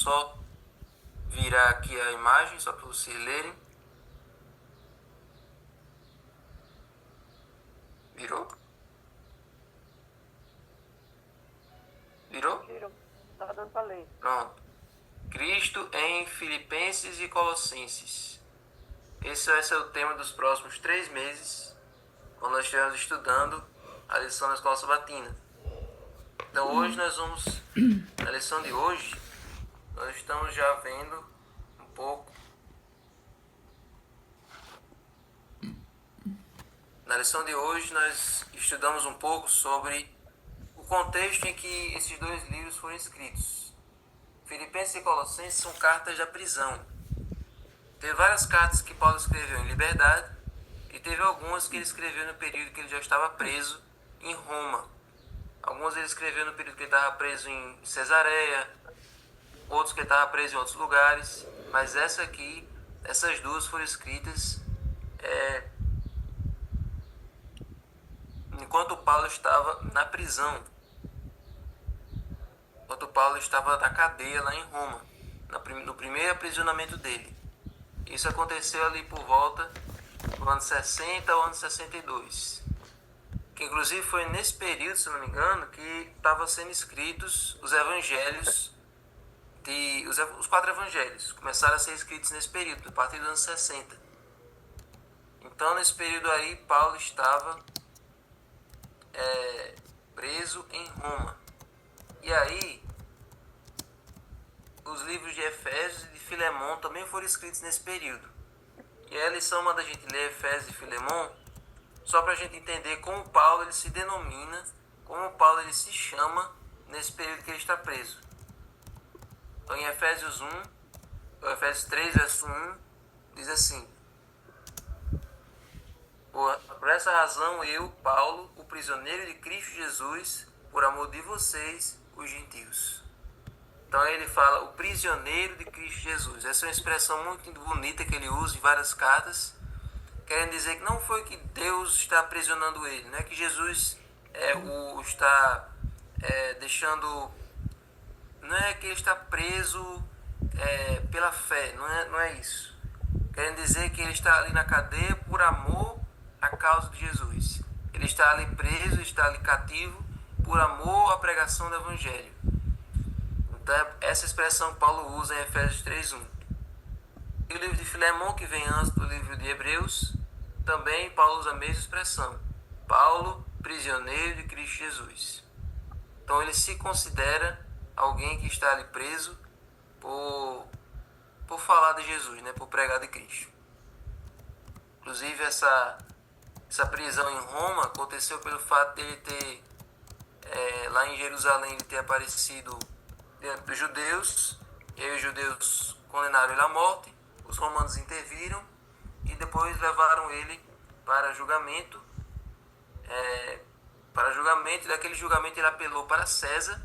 só virar aqui a imagem, só para vocês lerem. Virou? Virou? Virou. Tá dando pra ler. Pronto. Cristo em Filipenses e Colossenses. Esse vai ser o tema dos próximos 3 meses, quando nós estivermos estudando a lição da Escola Sabatina. Então hoje nós vamos, na lição de hoje, nós estamos já vendo um pouco. Na lição de hoje nós estudamos um pouco sobre o contexto em que esses dois livros foram escritos. Filipenses e Colossenses são cartas da prisão. Teve várias cartas que Paulo escreveu em liberdade e teve algumas que ele escreveu no período que ele já estava preso em Roma. Algumas ele escreveu no período que ele estava preso em Cesareia, outros que ele estava preso em outros lugares, mas essas duas foram escritas enquanto Paulo estava na prisão, enquanto Paulo estava na cadeia lá em Roma, no primeiro aprisionamento dele. Isso aconteceu ali por volta do ano 60 ao ano 62. Que inclusive foi nesse período, se não me engano, que estavam sendo escritos os evangelhos, os 4 evangelhos. Começaram a ser escritos nesse período, a partir dos anos 60. Então, nesse período aí, Paulo estava preso em Roma. E aí, os livros de Efésios e de Filemão também foram escritos nesse período. E aí a lição manda a gente ler Efésios e Filemão, só para a gente entender como Paulo ele se denomina, como Paulo ele se chama nesse período que ele está preso. Então em Efésios Efésios 3, verso 1, diz assim: Por essa razão eu, Paulo, o prisioneiro de Cristo Jesus, por amor de vocês, os gentios. Então ele fala o prisioneiro de Cristo Jesus. Essa é uma expressão muito bonita que ele usa em várias cartas, querendo dizer que não foi que Deus está aprisionando ele, não é que Jesus o está deixando, não é que ele está preso pela fé, não é isso. Querendo dizer que ele está ali na cadeia por amor à causa de Jesus. Ele está ali preso, está ali cativo por amor à pregação do Evangelho. Então, essa expressão Paulo usa em Efésios 3:1. E o livro de Filemão, que vem antes do livro de Hebreus, também Paulo usa a mesma expressão. Paulo, prisioneiro de Cristo Jesus. Então ele se considera alguém que está ali preso por falar de Jesus, né? Por pregar de Cristo. Inclusive essa prisão em Roma aconteceu pelo fato de ele ter, lá em Jerusalém, ele ter aparecido diante dos judeus, e aí os judeus condenaram ele à morte, os romanos interviram e depois levaram ele para julgamento. E daquele julgamento ele apelou para César,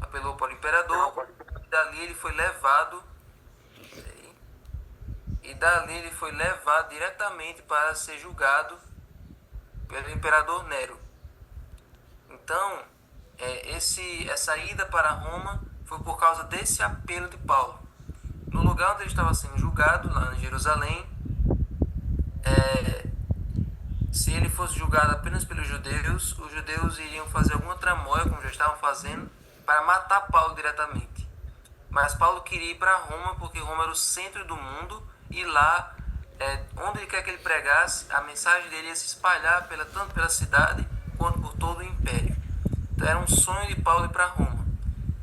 apelou para o imperador, e dali ele foi levado diretamente para ser julgado pelo imperador Nero. Então, essa ida para Roma foi por causa desse apelo de Paulo. No lugar onde ele estava sendo julgado, lá em Jerusalém, se ele fosse julgado apenas pelos judeus, os judeus iriam fazer alguma tramóia, como já estavam fazendo, para matar Paulo diretamente. Mas Paulo queria ir para Roma, porque Roma era o centro do mundo, e lá, onde ele quer que ele pregasse, a mensagem dele ia se espalhar tanto pela cidade, quanto por todo o império. Então era um sonho de Paulo ir para Roma.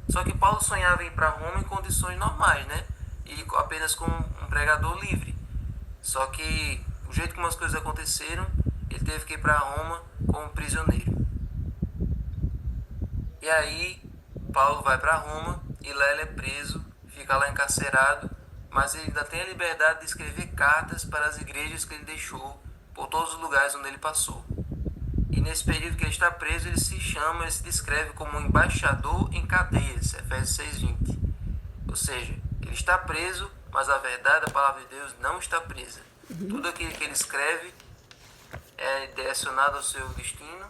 Só que Paulo sonhava em ir para Roma em condições normais, né? E apenas como um pregador livre. Só que o jeito como as coisas aconteceram, ele teve que ir para Roma como prisioneiro. E aí Paulo vai para Roma e lá ele é preso, fica lá encarcerado, mas ele ainda tem a liberdade de escrever cartas para as igrejas que ele deixou por todos os lugares onde ele passou. E nesse período que ele está preso, ele se descreve como um embaixador em cadeias, Efésios 6:20. Ou seja, ele está preso, mas a verdade, a palavra de Deus, não está presa. Tudo aquilo que ele escreve é direcionado ao seu destino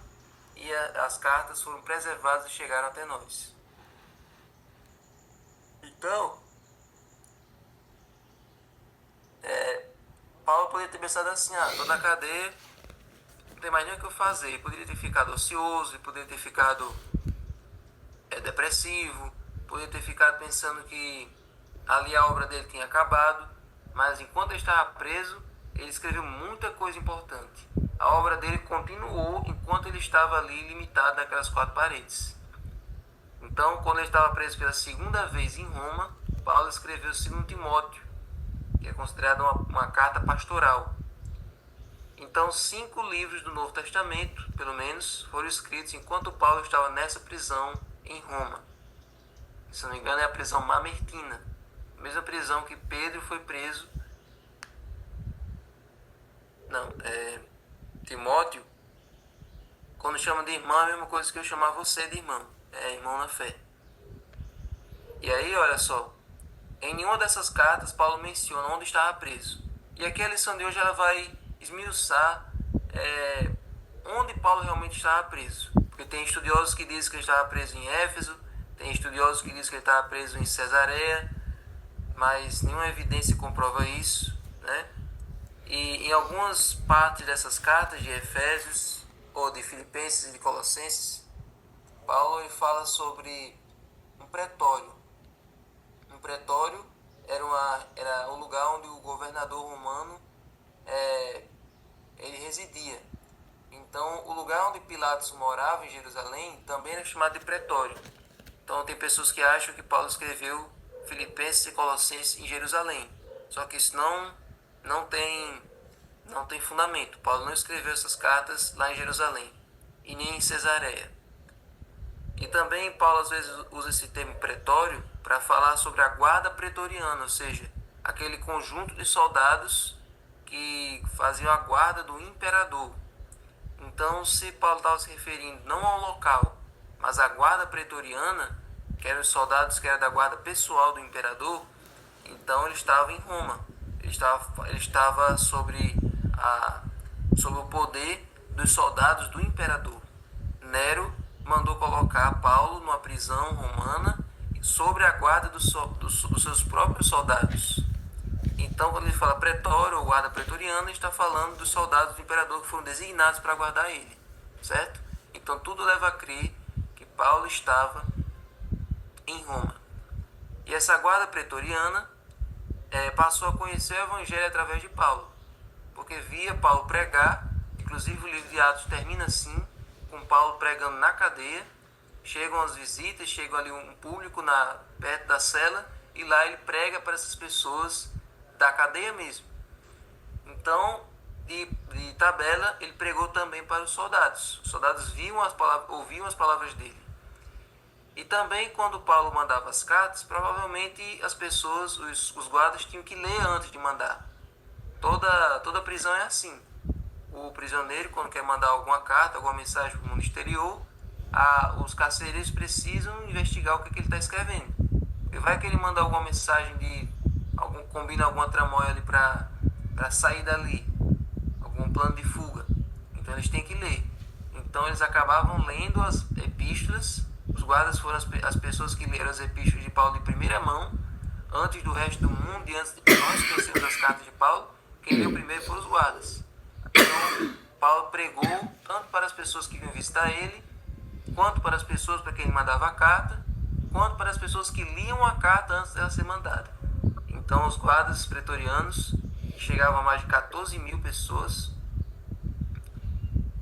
e as cartas foram preservadas e chegaram até nós. Então, poderia ter pensado assim, tô na cadeia, não tem mais nem o que eu fazer. Ele poderia ter ficado ocioso, ele poderia ter ficado depressivo, poderia ter ficado pensando que ali a obra dele tinha acabado, mas enquanto ele estava preso, ele escreveu muita coisa importante. A obra dele continuou enquanto ele estava ali limitado naquelas 4 paredes. Então, quando ele estava preso pela segunda vez em Roma, Paulo escreveu o 2 Timóteo, que é considerado uma carta pastoral. Então, 5 livros do Novo Testamento, pelo menos, foram escritos enquanto Paulo estava nessa prisão em Roma. Se não me engano, é a prisão Mamertina, a mesma prisão que Pedro foi preso. Não, Timóteo, quando chama de irmão, é a mesma coisa que eu chamar você de irmão. É irmão na fé. E aí, olha só, em nenhuma dessas cartas Paulo menciona onde estava preso. E aqui a lição de hoje ela vai esmiuçar onde Paulo realmente estava preso. Porque tem estudiosos que dizem que ele estava preso em Éfeso, tem estudiosos que dizem que ele estava preso em Cesareia, mas nenhuma evidência comprova isso, né? E em algumas partes dessas cartas de Efésios, ou de Filipenses e de Colossenses, Paulo ele fala sobre um pretório. Um pretório era um lugar onde o governador romano ele residia. Então, o lugar onde Pilatos morava em Jerusalém também era chamado de pretório. Então, tem pessoas que acham que Paulo escreveu Filipenses e Colossenses em Jerusalém. Só que isso não tem fundamento. Paulo não escreveu essas cartas lá em Jerusalém e nem em Cesareia. E também Paulo às vezes usa esse termo pretório para falar sobre a guarda pretoriana, ou seja, aquele conjunto de soldados que faziam a guarda do imperador. Então, se Paulo estava se referindo não ao local, mas à guarda pretoriana, que eram os soldados que eram da guarda pessoal do imperador, então ele estava em Roma. Ele estava sobre o poder dos soldados do imperador. Nero mandou colocar Paulo numa prisão romana sobre a guarda dos seus próprios soldados. Então, quando ele fala pretório ou guarda pretoriana, ele está falando dos soldados do imperador que foram designados para guardar ele, certo? Então, tudo leva a crer que Paulo estava em Roma. E essa guarda pretoriana passou a conhecer o evangelho através de Paulo, porque via Paulo pregar. Inclusive, o livro de Atos termina assim, com Paulo pregando na cadeia. Chegam as visitas, chega ali um público perto da cela, e lá ele prega para essas pessoas da cadeia mesmo. Então, de tabela, ele pregou também para os soldados. Os soldados ouviam as palavras dele. E também, quando Paulo mandava as cartas, provavelmente as pessoas, os guardas, tinham que ler antes de mandar. Toda prisão é assim. O prisioneiro, quando quer mandar alguma carta, alguma mensagem para o mundo exterior, os carcereiros precisam investigar o que ele está escrevendo. Porque vai que ele manda alguma mensagem combina alguma tramóia ali para sair dali, algum plano de fuga. Então eles têm que ler. Então eles acabavam lendo as epístolas. Os guardas foram as pessoas que leram as epístolas de Paulo de primeira mão, antes do resto do mundo e antes de nós conhecermos as cartas de Paulo. Quem leu primeiro foram os guardas. Então Paulo pregou tanto para as pessoas que vinham visitar ele, quanto para as pessoas para quem ele mandava a carta, quanto para as pessoas que liam a carta antes dela ser mandada. Então os guardas pretorianos, que chegavam a mais de 14 mil pessoas,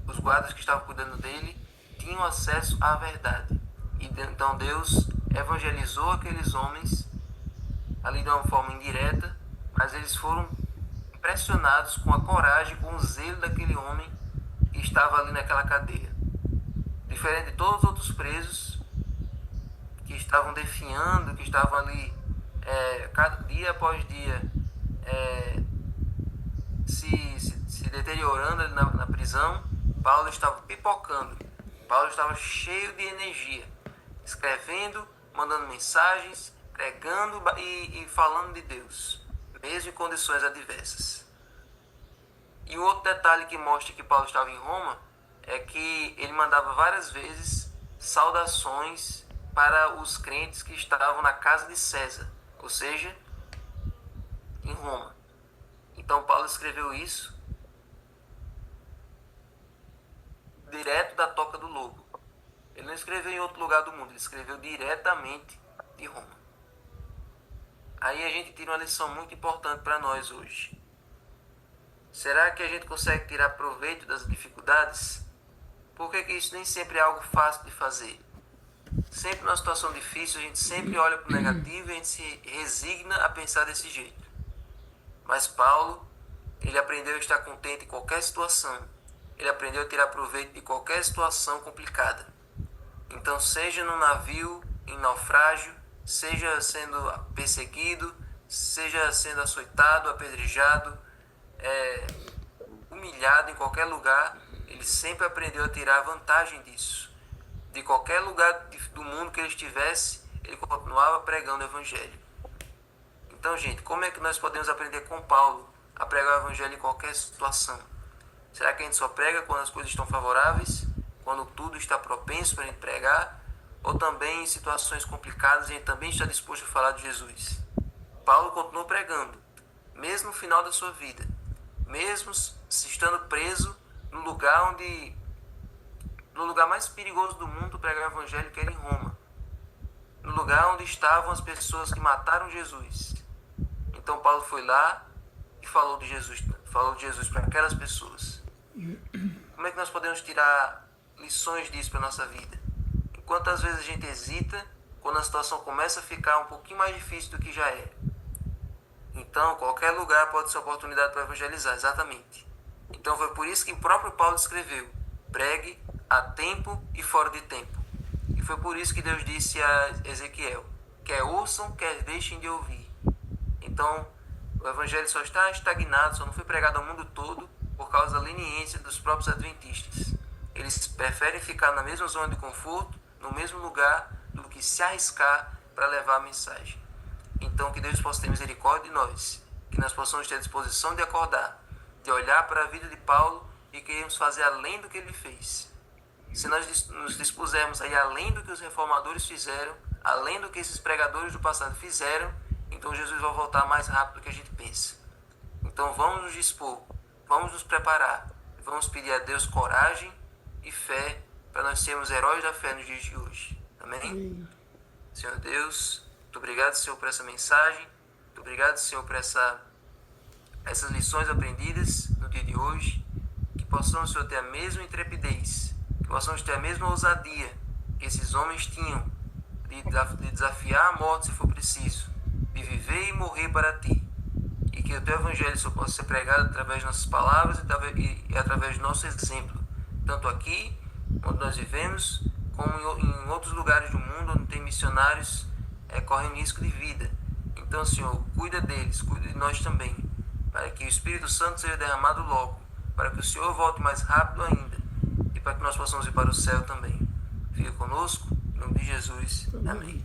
os guardas que estavam cuidando dele, tinham acesso à verdade. E então Deus evangelizou aqueles homens ali de uma forma indireta, mas eles foram impressionados com a coragem, com o zelo daquele homem que estava ali naquela cadeia. Diferente de todos os outros presos que estavam definhando, que estavam ali dia após dia se deteriorando ali na prisão, Paulo estava pipocando. Paulo estava cheio de energia, escrevendo, mandando mensagens, pregando e falando de Deus, mesmo em condições adversas. E um outro detalhe que mostra que Paulo estava em Roma é que ele mandava várias vezes saudações para os crentes que estavam na casa de César, ou seja, em Roma. Então Paulo escreveu isso direto da toca do lobo. Ele não escreveu em outro lugar do mundo, ele escreveu diretamente de Roma. Aí a gente tira uma lição muito importante para nós hoje. Será que a gente consegue tirar proveito das dificuldades? Por que isso nem sempre é algo fácil de fazer? Sempre numa situação difícil, a gente sempre olha para o negativo e a gente se resigna a pensar desse jeito. Mas Paulo, ele aprendeu a estar contente em qualquer situação. Ele aprendeu a tirar proveito de qualquer situação complicada. Então, seja no navio, em naufrágio, seja sendo perseguido, seja sendo açoitado, apedrejado, humilhado em qualquer lugar, ele sempre aprendeu a tirar vantagem disso. De qualquer lugar do mundo que ele estivesse, ele continuava pregando o evangelho. Então, gente, como é que nós podemos aprender com Paulo a pregar o evangelho em qualquer situação? Será que a gente só prega quando as coisas estão favoráveis? Quando tudo está propenso para a gente pregar? Ou também em situações complicadas a gente também está disposto a falar de Jesus? Paulo continuou pregando, mesmo no final da sua vida. Mesmo se estando preso no lugar mais perigoso do mundo, pregar o evangelho, que era em Roma. No lugar onde estavam as pessoas que mataram Jesus. Então Paulo foi lá e falou de Jesus para aquelas pessoas. Como é que nós podemos tirar lições disso para a nossa vida? Quantas vezes a gente hesita quando a situação começa a ficar um pouquinho mais difícil do que já é? Então, qualquer lugar pode ser oportunidade para evangelizar, exatamente. Então, foi por isso que o próprio Paulo escreveu: pregue a tempo e fora de tempo. E foi por isso que Deus disse a Ezequiel: quer ouçam, quer deixem de ouvir. Então, o evangelho só está estagnado, só não foi pregado ao mundo todo por causa da leniência dos próprios adventistas. Eles preferem ficar na mesma zona de conforto, no mesmo lugar, do que se arriscar para levar a mensagem. Então, que Deus possa ter misericórdia de nós, que nós possamos ter a disposição de acordar, de olhar para a vida de Paulo e queremos fazer além do que ele fez. Se nós nos dispusermos a ir além do que os reformadores fizeram, além do que esses pregadores do passado fizeram, então Jesus vai voltar mais rápido do que a gente pensa. Então vamos nos dispor, vamos nos preparar, vamos pedir a Deus coragem e fé para nós sermos heróis da fé nos dias de hoje. Amém? Senhor Deus, muito obrigado, Senhor, por essa mensagem. Muito obrigado, Senhor, por essas lições aprendidas no dia de hoje. Que possamos, Senhor, ter a mesma intrepidez, que possamos ter a mesma ousadia que esses homens tinham de desafiar a morte se for preciso, de viver e morrer para Ti. E que o Teu Evangelho só possa ser pregado através de nossas palavras e através do nosso exemplo, tanto aqui, onde nós vivemos, como em outros lugares do mundo onde tem missionários correm risco de vida. Então, Senhor, cuida deles, cuida de nós também, para que o Espírito Santo seja derramado logo, para que o Senhor volte mais rápido ainda e para que nós possamos ir para o céu também. Fica conosco, em nome de Jesus. Amém.